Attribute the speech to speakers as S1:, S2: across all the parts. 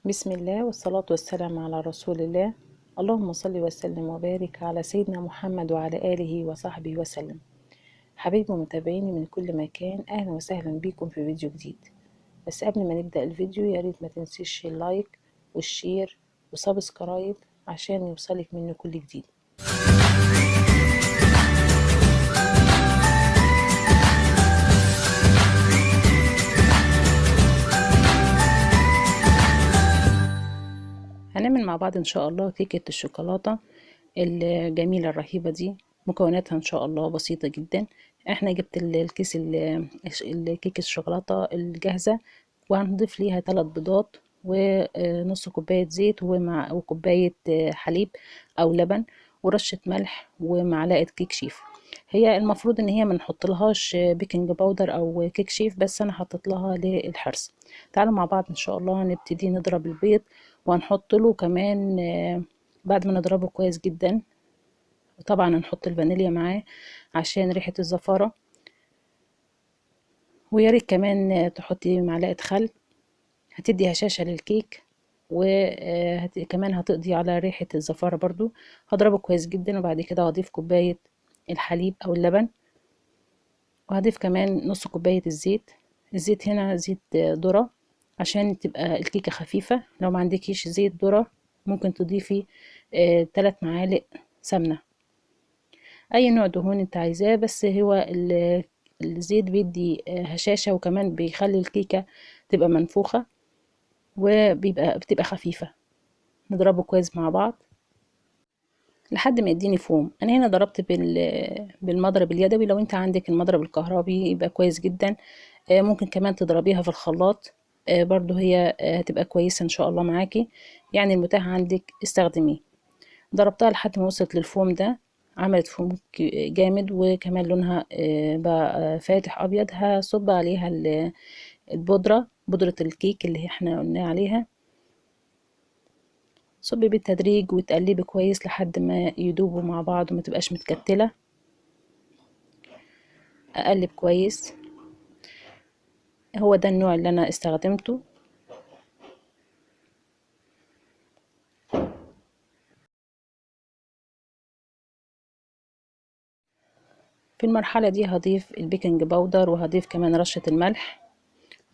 S1: بسم الله والصلاة والسلام على رسول الله. اللهم صل وسلم وبارك على سيدنا محمد وعلى آله وصحبه وسلم. حبايبي ومتابعيني من كل مكان، أهلا وسهلا بيكم في فيديو جديد. بس قبل ما نبدأ الفيديو يا ريت ما تنسيش اللايك والشير وسبسكرايب عشان يوصلك منه كل جديد. هنعمل مع بعض ان شاء الله كيكة الشوكولاتة الجميلة الرهيبة دي. مكوناتها ان شاء الله بسيطة جدا. احنا جبت الكيس الكيكة الشوكولاتة الجاهزة، وهنضيف ليها 3 بيضات ونص كوباية زيت وكوباية حليب او لبن ورشة ملح ومعلقة كيك شيف. هي المفروض ان هي ما نحط لهاش بيكنج باودر او كيك شيف، بس انا حطيت لها للحرص. تعالوا مع بعض ان شاء الله نبتدي نضرب البيض، وهنحط له كمان بعد ما نضربه كويس جدا طبعا هنحط الفانيليا معاه عشان ريحة الزفارة، ويا ريت كمان تحطي معلقة خل هتدي هشاشة للكيك، وكمان هتقضي على ريحة الزفارة برضو. هضربه كويس جدا وبعد كده هضيف كوباية الحليب او اللبن، وهضيف كمان نص كوباية الزيت. الزيت هنا زيت ذرة عشان تبقى الكيكة خفيفة. لو ما عندكيش زيت ذرة ممكن تضيفي 3 معالق سمنة، اي نوع دهون انت عايزاه، بس هو الزيت بيدي هشاشة وكمان بيخلي الكيكة تبقى منفوخة بتبقى خفيفة. نضربه كويس مع بعض لحد ما يديني فوم. انا هنا ضربت بالمضرب اليدوي، لو انت عندك المضرب الكهربي يبقى كويس جدا. ممكن كمان تضربيها في الخلاط، برضو هي هتبقى كويسة ان شاء الله معاكي. يعني المتاح عندك استخدميه. ضربتها لحد ما وصلت للفوم ده، عملت فوم جامد وكمان لونها بقى فاتح ابيض. هصب عليها بودرة الكيك اللي احنا قلنا عليها. صبي بالتدريج وتقلبي كويس لحد ما يدوبوا مع بعض وما تبقاش متكتلة. اقلب كويس. هو ده النوع اللي انا استخدمته. في المرحلة دي هضيف البيكنج باودر وهضيف كمان رشة الملح.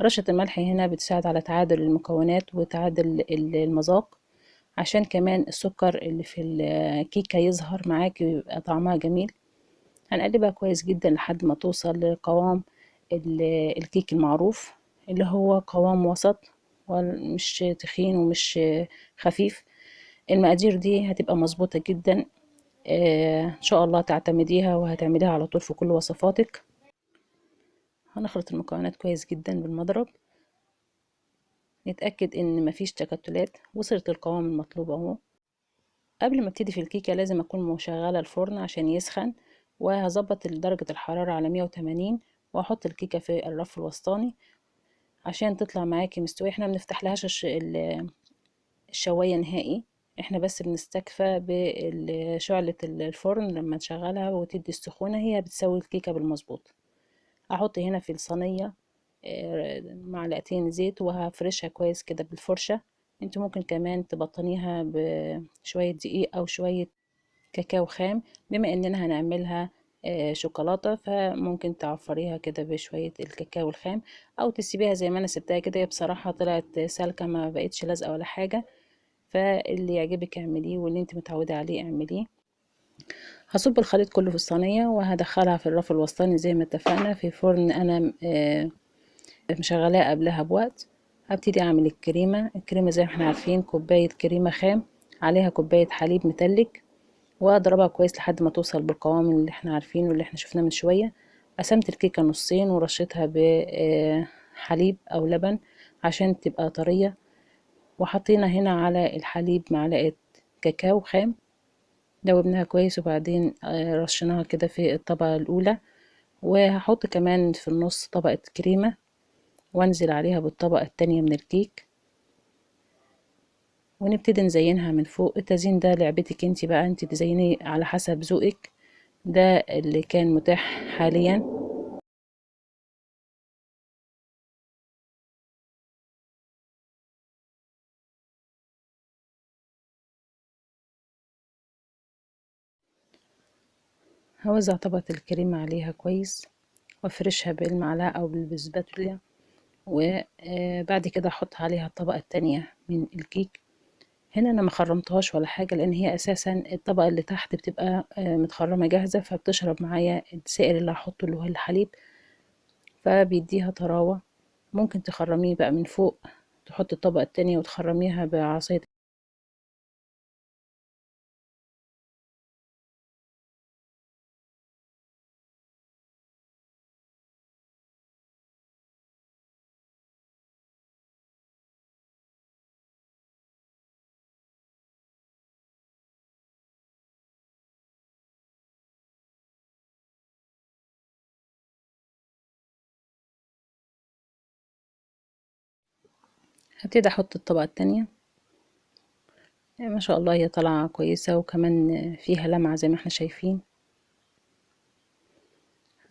S1: رشة الملح هنا بتساعد على تعادل المكونات وتعادل المذاق، عشان كمان السكر اللي في الكيكة يظهر معاكي ويبقى طعمها جميل. هنقلبها كويس جدا لحد ما توصل لقوام الكيك المعروف، اللي هو قوام وسط ومش تخين ومش خفيف. المقادير دي هتبقى مظبوطة جدا. ان شاء الله تعتمديها وهتعمليها على طول في كل وصفاتك. هنخلط المكونات كويس جدا بالمضرب، نتأكد ان مفيش تكتلات. وصلت للقوام المطلوب اهو. قبل ما ابتدي في الكيكة لازم اكون مشغلة الفرن عشان يسخن، وهظبط درجة الحرارة على 180، واحط الكيكة في الرف الوسطاني عشان تطلع معاكي مستوية. احنا بنفتح لهاش الشواية نهائي، احنا بس بنستكفى بشعلة الفرن لما نشغلها وتدي السخونة هي بتسوي الكيكة بالمظبوط. احط هنا في الصينية معلقتين زيت وهفرشها كويس كده بالفرشة. انتوا ممكن كمان تبطنيها بشوية دقيق او شوية كاكاو خام، بما اننا هنعملها شوكولاتة فممكن تعفريها كده بشوية الكاكاو الخام، او تسيبيها زي ما انا سبتها كده. هي بصراحة طلعت سالكة ما بقتش لازقة ولا حاجة، فاللي يعجبك اعمليه واللي انت متعودة عليه اعمليه. هصب الخليط كله في الصينية وهدخلها في الرف الوسطاني زي ما اتفقنا في فرن انا مشغلاه قبلها بوقت. هبتدي اعمل الكريمة زي ما احنا عارفين، كوباية كريمة خام عليها كوباية حليب متلج، واضربها كويس لحد ما توصل بالقوام اللي احنا عارفينه واللي احنا شفناه من شوية. قسمت الكيكة نصين ورشيتها بحليب او لبن عشان تبقى طرية، وحطينا هنا على الحليب معلقة كاكاو خام، دوبناها كويس وبعدين رشيناها كده في الطبقة الأولى. وهحط كمان في النص طبقة كريمة وانزل عليها بالطبقة التانية من الكيك، ونبتدي نزينها من فوق. التزيين ده لعبتك انت بقى، انت تزيني على حسب ذوقك، ده اللي كان متاح حاليا. هوزع طبقة الكريمة عليها كويس وافرشها بالمعلقة او بالسباتولا، وبعد كده احط عليها الطبقة التانية من الكيك. هنا انا ما خرمتهاش ولا حاجة، لان هي اساسا الطبقة اللي تحت بتبقى متخرمة جاهزة، فبتشرب معايا السائل اللي هحطه اللي هو الحليب، فبيديها طراوة. ممكن تخرميه بقى من فوق، تحط الطبقة التانية وتخرميها بعصاية. هبتدي احط الطبقة التانية. ما شاء الله هي طالعة كويسة، وكمان فيها لمعة زي ما احنا شايفين.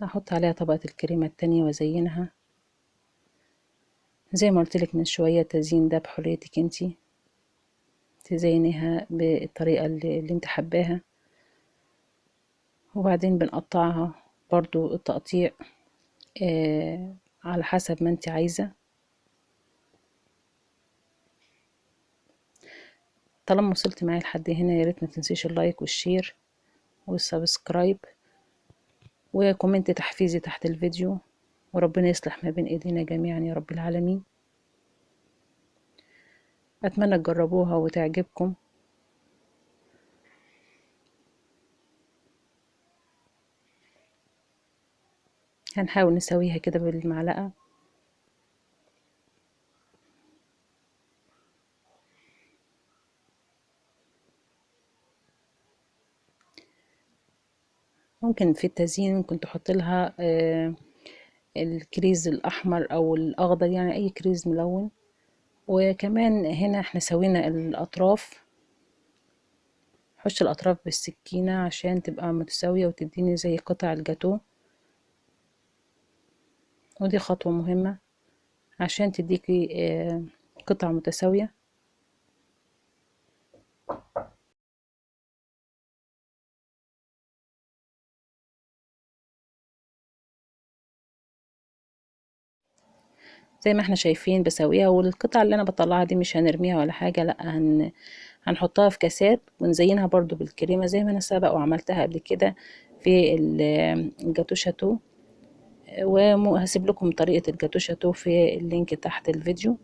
S1: هحط عليها طبقة الكريمة التانية وازينها زي ما قلتلك من شوية. التزيين ده بحريتك انتي، تزينيها بالطريقة اللي انت حباها. وبعدين بنقطعها برضو التقطيع على حسب ما انت عايزة. طالما وصلت معايا لحد هنا، ياريت ما تنسيش اللايك والشير والسبسكرايب وكومنت تحفيزي تحت الفيديو، وربنا يصلح ما بين ايدينا جميعا يا رب العالمين. اتمنى تجربوها وتعجبكم. هنحاول نسويها كده بالمعلقة. ممكن في التزيين ممكن تحط لها الكريز الاحمر او الاخضر، يعني اي كريز ملون. وكمان هنا احنا سوينا الاطراف، حش الاطراف بالسكينة عشان تبقى متساوية وتديني زي قطع الجاتو. ودي خطوة مهمة عشان تديكي قطع متساوية. زي ما احنا شايفين بسويها، والقطع اللي انا بطلعها دي مش هنرميها ولا حاجة، لا هنحطها في كاسات ونزينها برضو بالكريمة زي ما انا سبق وعملتها قبل كده في الجاتو شاتو. وهسيب لكم طريقة الجاتو شاتو في اللينك تحت الفيديو،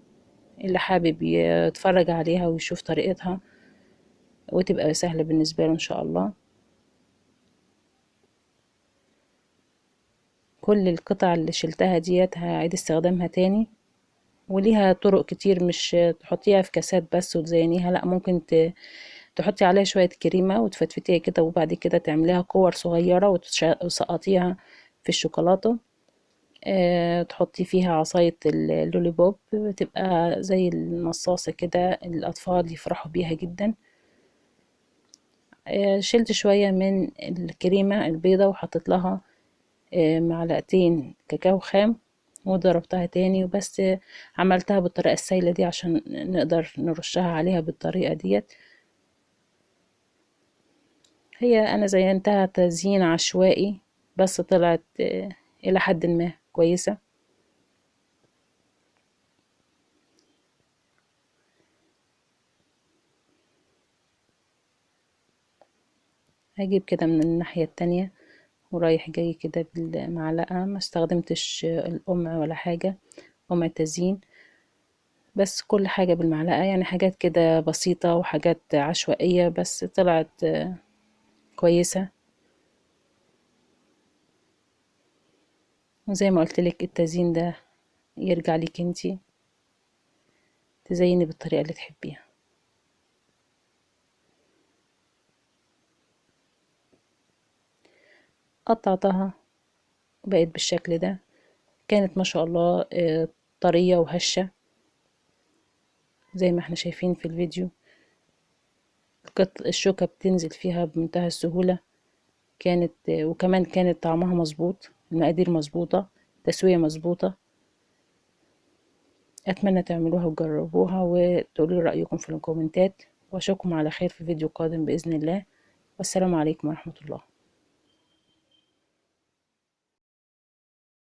S1: اللي حابب يتفرج عليها ويشوف طريقتها وتبقى سهلة بالنسبة له ان شاء الله. كل القطع اللي شلتها ديت هعيد استخدامها تاني، وليها طرق كتير، مش تحطيها في كاسات بس وتزينيها، لا ممكن تحطي عليها شوية كريمة وتفتفتيها كده، وبعد كده تعمليها كور صغيرة وتسقطيها في الشوكولاتة. تحطي فيها عصاية اللولي بوب، بتبقى زي المصاصة كده، الأطفال يفرحوا بيها جدا. شلت شوية من الكريمة البيضة وحطيت لها معلقتين كاكاو خام وضربتها تاني وبس. عملتها بالطريقة السايلة دي عشان نقدر نرشها عليها بالطريقة ديت. هي أنا زينتها تزيين عشوائي، بس طلعت إلى حد ما كويسة. هجيب كده من الناحية التانية ورايح جاي كده بالمعلقة، ما استخدمتش القمع ولا حاجة، قمع تزيين، بس كل حاجة بالمعلقة، يعني حاجات كده بسيطة وحاجات عشوائية، بس طلعت كويسة. وزي ما قلتلك التزيين ده يرجع لك انتي، تزيني بالطريقة اللي تحبيها. قطعتها وبقت بالشكل ده. كانت ما شاء الله طرية وهشة زي ما احنا شايفين في الفيديو. الشوكة بتنزل فيها بمنتهى السهولة. كانت وكمان كانت طعمها مظبوط، المقادير مظبوطة، تسوية مظبوطة. أتمنى تعملوها وتجربوها وتقولوا رأيكم في الكومنتات، وأشوفكم على خير في فيديو قادم بإذن الله. والسلام عليكم ورحمة الله.